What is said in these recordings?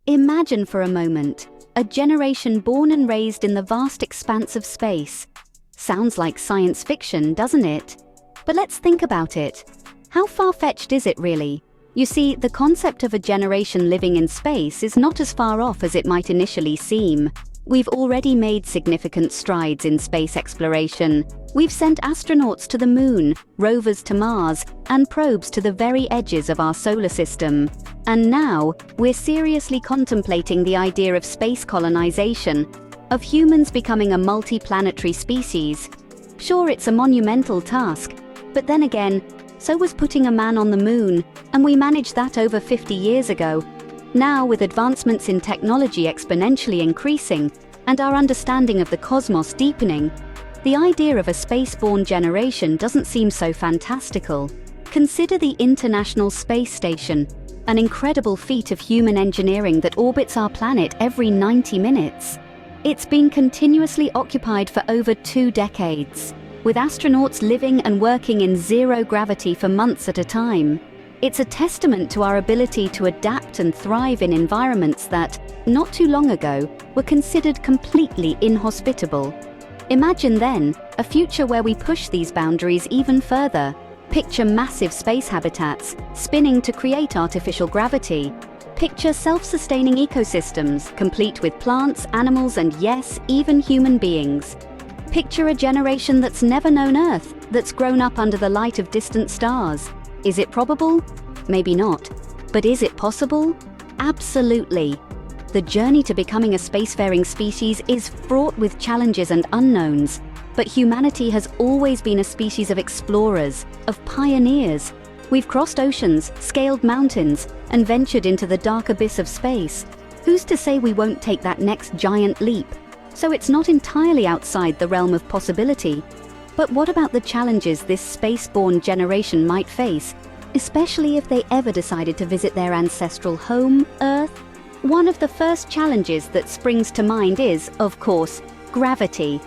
Imagine for a moment, a generation born and raised in the vast expanse of space. Sounds like science fiction, doesn't it? But let's think about it. How far-fetched is it really? You see, the concept of a generation living in space is not as far off as it might initially seem. We've already made significant strides in space exploration. We've sent astronauts to the moon, rovers to Mars, and probes to the very edges of our solar system. And now, we're seriously contemplating the idea of space colonization, of humans becoming a multi-planetary species. Sure, it's a monumental task, but then again, so was putting a man on the moon, and we managed that over 50 years ago. Now, with advancements in technology exponentially increasing, and our understanding of the cosmos deepening, the idea of a space-borne generation doesn't seem so fantastical. Consider the International Space Station, an incredible feat of human engineering that orbits our planet every 90 minutes. It's been continuously occupied for over 2 decades, with astronauts living and working in zero gravity for months at a time. It's a testament to our ability to adapt and thrive in environments that, not too long ago, were considered completely inhospitable. Imagine then, a future where we push these boundaries even further. Picture massive space habitats, spinning to create artificial gravity. Picture self-sustaining ecosystems, complete with plants, animals, and yes, even human beings. Picture a generation that's never known Earth, that's grown up under the light of distant stars. Is it probable? Maybe not. But is it possible? Absolutely. The journey to becoming a spacefaring species is fraught with challenges and unknowns, but humanity has always been a species of explorers, of pioneers. We've crossed oceans, scaled mountains, and ventured into the dark abyss of space. Who's to say we won't take that next giant leap? So it's not entirely outside the realm of possibility. But what about the challenges this space-borne generation might face, especially if they ever decided to visit their ancestral home, Earth? One of the first challenges that springs to mind is, of course, gravity.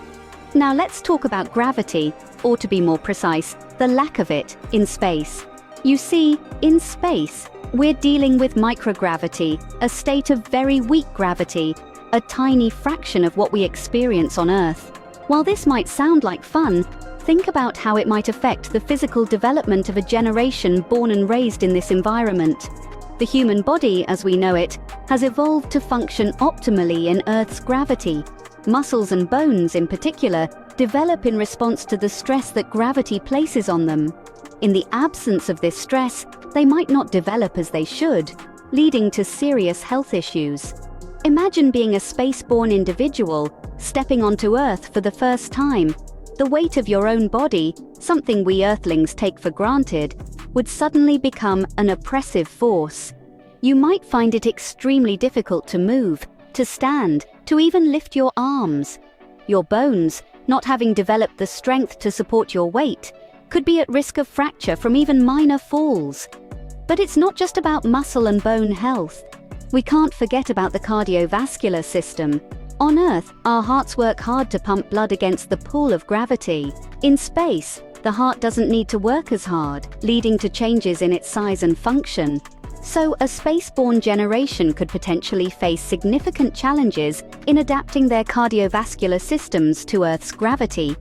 Now let's talk about gravity, or to be more precise, the lack of it, in space. You see, in space, we're dealing with microgravity, a state of very weak gravity, a tiny fraction of what we experience on Earth. While this might sound like fun, think about how it might affect the physical development of a generation born and raised in this environment. The human body, as we know it, has evolved to function optimally in Earth's gravity. Muscles and bones, in particular, develop in response to the stress that gravity places on them. In the absence of this stress, they might not develop as they should, leading to serious health issues. Imagine being a space-borne individual, stepping onto Earth for the first time. The weight of your own body, something we Earthlings take for granted, would suddenly become an oppressive force. You might find it extremely difficult to move, to stand, to even lift your arms. Your bones, not having developed the strength to support your weight, could be at risk of fracture from even minor falls. But it's not just about muscle and bone health. We can't forget about the cardiovascular system. On Earth, our hearts work hard to pump blood against the pull of gravity. In space, the heart doesn't need to work as hard, leading to changes in its size and function. So, a space-borne generation could potentially face significant challenges in adapting their cardiovascular systems to Earth's gravity.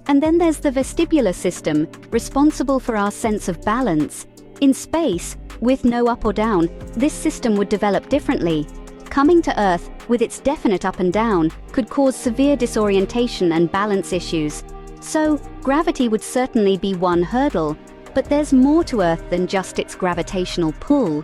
And then there's the vestibular system, responsible for our sense of balance. In space, with no up or down, this system would develop differently. Coming to Earth, with its definite up and down, could cause severe disorientation and balance issues. So, gravity would certainly be one hurdle, but there's more to Earth than just its gravitational pull.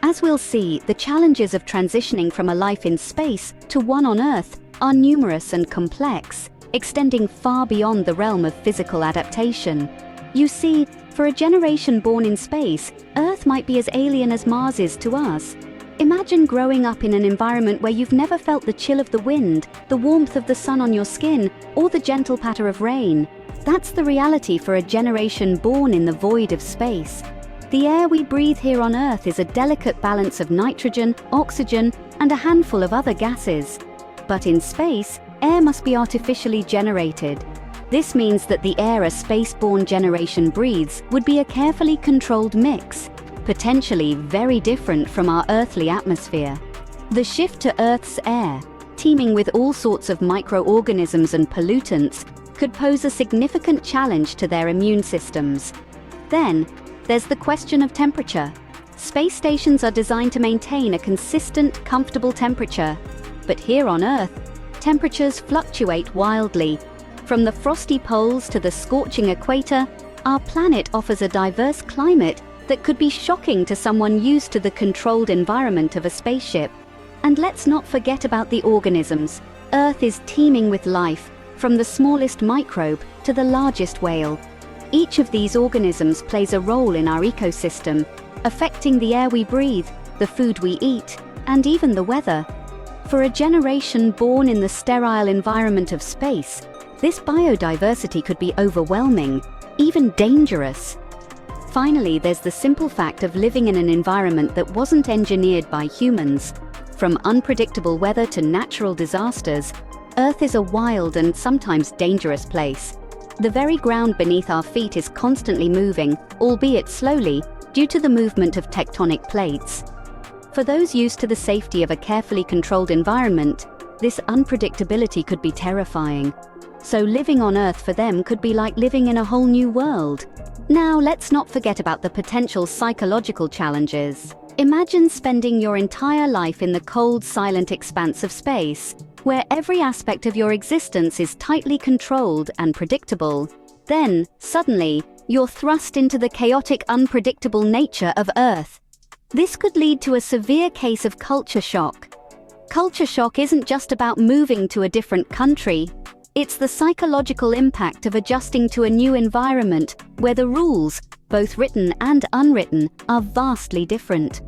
As we'll see, the challenges of transitioning from a life in space to one on Earth are numerous and complex, extending far beyond the realm of physical adaptation. You see, for a generation born in space, Earth might be as alien as Mars is to us. Imagine growing up in an environment where you've never felt the chill of the wind, the warmth of the sun on your skin, or the gentle patter of rain. That's the reality for a generation born in the void of space. The air we breathe here on Earth is a delicate balance of nitrogen, oxygen, and a handful of other gases. But in space, air must be artificially generated. This means that the air a space-borne generation breathes would be a carefully controlled mix, potentially very different from our earthly atmosphere. The shift to Earth's air, teeming with all sorts of microorganisms and pollutants, could pose a significant challenge to their immune systems. Then, there's the question of temperature. Space stations are designed to maintain a consistent, comfortable temperature. But here on Earth, temperatures fluctuate wildly. From the frosty poles to the scorching equator, our planet offers a diverse climate that could be shocking to someone used to the controlled environment of a spaceship. And let's not forget about the organisms. Earth is teeming with life, from the smallest microbe to the largest whale. Each of these organisms plays a role in our ecosystem, affecting the air we breathe, the food we eat, and even the weather. For a generation born in the sterile environment of space, this biodiversity could be overwhelming, even dangerous. Finally, there's the simple fact of living in an environment that wasn't engineered by humans. From unpredictable weather to natural disasters, Earth is a wild and sometimes dangerous place. The very ground beneath our feet is constantly moving, albeit slowly, due to the movement of tectonic plates. For those used to the safety of a carefully controlled environment, this unpredictability could be terrifying. So living on Earth for them could be like living in a whole new world. Now, let's not forget about the potential psychological challenges. Imagine spending your entire life in the cold, silent expanse of space, where every aspect of your existence is tightly controlled and predictable. Then, suddenly, you're thrust into the chaotic, unpredictable nature of Earth. This could lead to a severe case of culture shock. Culture shock isn't just about moving to a different country. It's the psychological impact of adjusting to a new environment where the rules, both written and unwritten, are vastly different.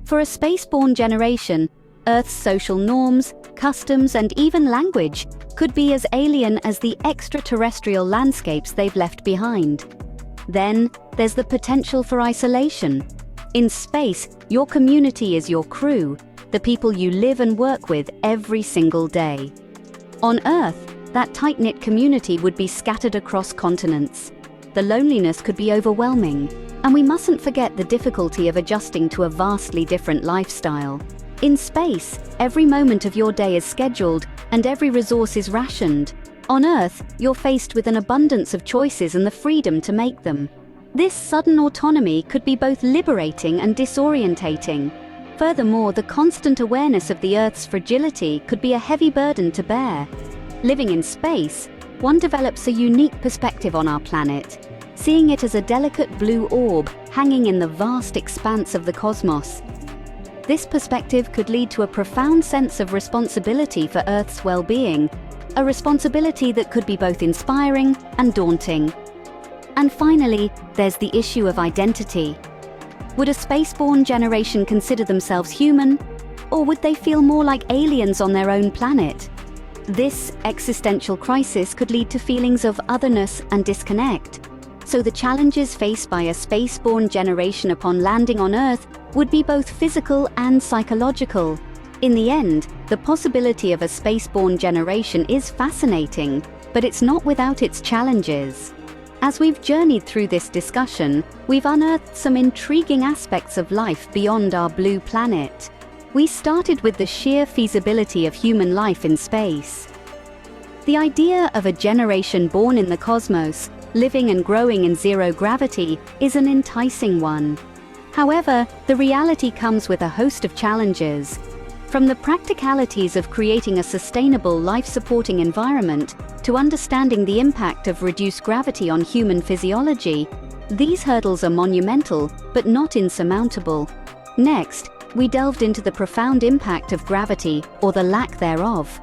For a spaceborne generation, Earth's social norms, customs, and even language could be as alien as the extraterrestrial landscapes they've left behind. Then, there's the potential for isolation. In space, your community is your crew, the people you live and work with every single day. On Earth, that tight-knit community would be scattered across continents. The loneliness could be overwhelming, and we mustn't forget the difficulty of adjusting to a vastly different lifestyle. In space, every moment of your day is scheduled, and every resource is rationed. On Earth, you're faced with an abundance of choices and the freedom to make them. This sudden autonomy could be both liberating and disorientating. Furthermore, the constant awareness of the Earth's fragility could be a heavy burden to bear. Living in space, one develops a unique perspective on our planet, seeing it as a delicate blue orb hanging in the vast expanse of the cosmos. This perspective could lead to a profound sense of responsibility for Earth's well-being, a responsibility that could be both inspiring and daunting. And finally, there's the issue of identity. Would a spaceborne generation consider themselves human, or would they feel more like aliens on their own planet? This existential crisis could lead to feelings of otherness and disconnect. So the challenges faced by a spaceborne generation upon landing on Earth would be both physical and psychological. In the end, the possibility of a spaceborne generation is fascinating, but it's not without its challenges. As we've journeyed through this discussion, we've unearthed some intriguing aspects of life beyond our blue planet. We started with the sheer feasibility of human life in space. The idea of a generation born in the cosmos, living and growing in zero gravity, is an enticing one. However, the reality comes with a host of challenges. From the practicalities of creating a sustainable life-supporting environment to understanding the impact of reduced gravity on human physiology, these hurdles are monumental but not insurmountable. Next, we delved into the profound impact of gravity, or the lack thereof.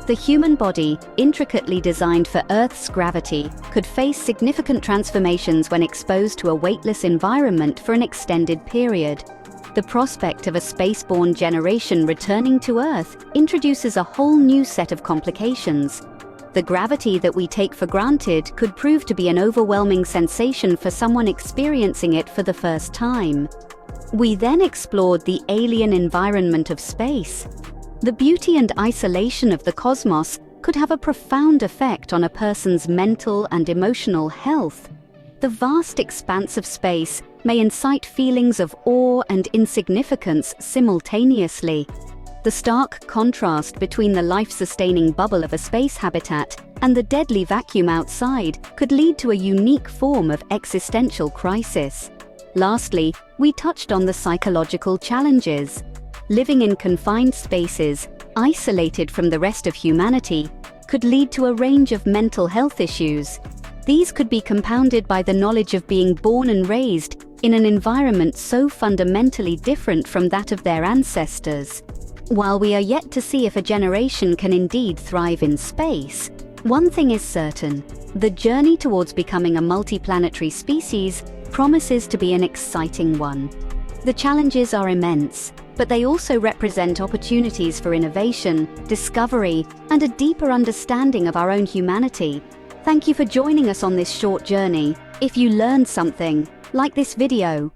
The human body, intricately designed for Earth's gravity, could face significant transformations when exposed to a weightless environment for an extended period. The prospect of a spaceborne generation returning to Earth introduces a whole new set of complications. The gravity that we take for granted could prove to be an overwhelming sensation for someone experiencing it for the first time. We then explored the alien environment of space. The beauty and isolation of the cosmos could have a profound effect on a person's mental and emotional health. The vast expanse of space may incite feelings of awe and insignificance simultaneously. The stark contrast between the life-sustaining bubble of a space habitat and the deadly vacuum outside could lead to a unique form of existential crisis. Lastly, we touched on the psychological challenges. Living in confined spaces, isolated from the rest of humanity, could lead to a range of mental health issues. These could be compounded by the knowledge of being born and raised in an environment so fundamentally different from that of their ancestors. While we are yet to see if a generation can indeed thrive in space, one thing is certain: the journey towards becoming a multiplanetary species promises to be an exciting one. The challenges are immense, but they also represent opportunities for innovation, discovery, and a deeper understanding of our own humanity. Thank you for joining us on this short journey. If you learned something, like this video,